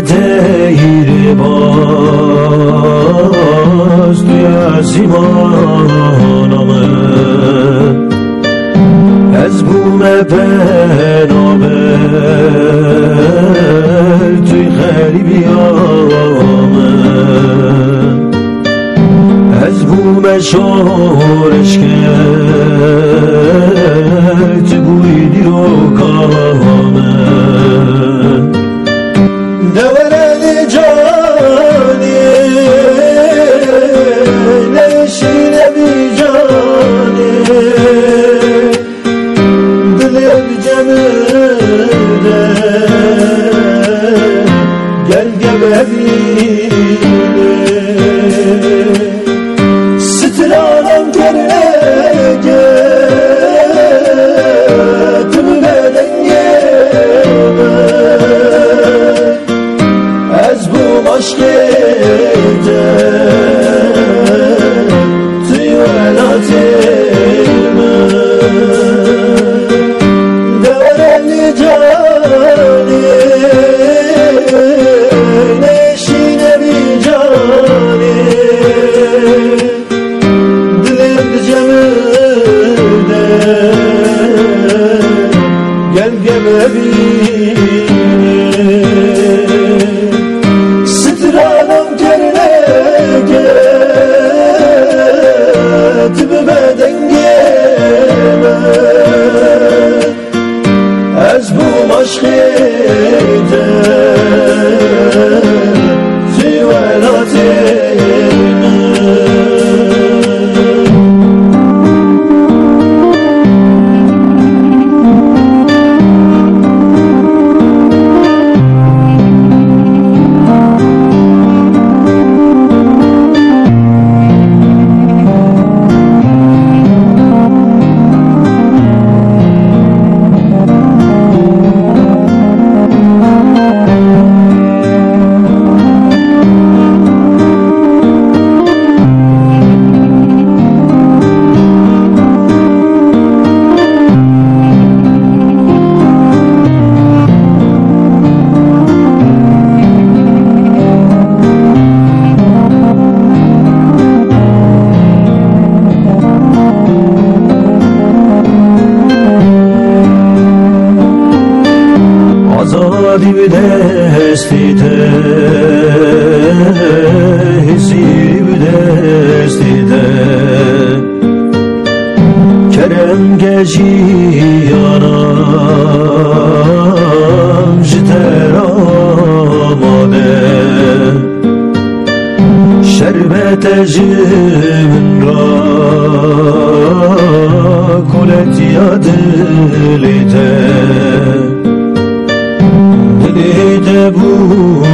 تیر باز توی آسمانامه از بوم پنابر توی غریبیامه از بوم شورش کرد تو بویدی و کامه دورد جانی نشین بی جانی دلم جمده گل ببینه سترانم کرده تو بدنگمه از bu aşkete tüyelatime devreni cani neşine bir cani dilim cemide gel gebebine از bu aşkete tüyelatime آزادی به دستیده حسی به دستیده کرم گشی یانم جتر آماده شربت جمن را کلت یاد لیته دلیده بود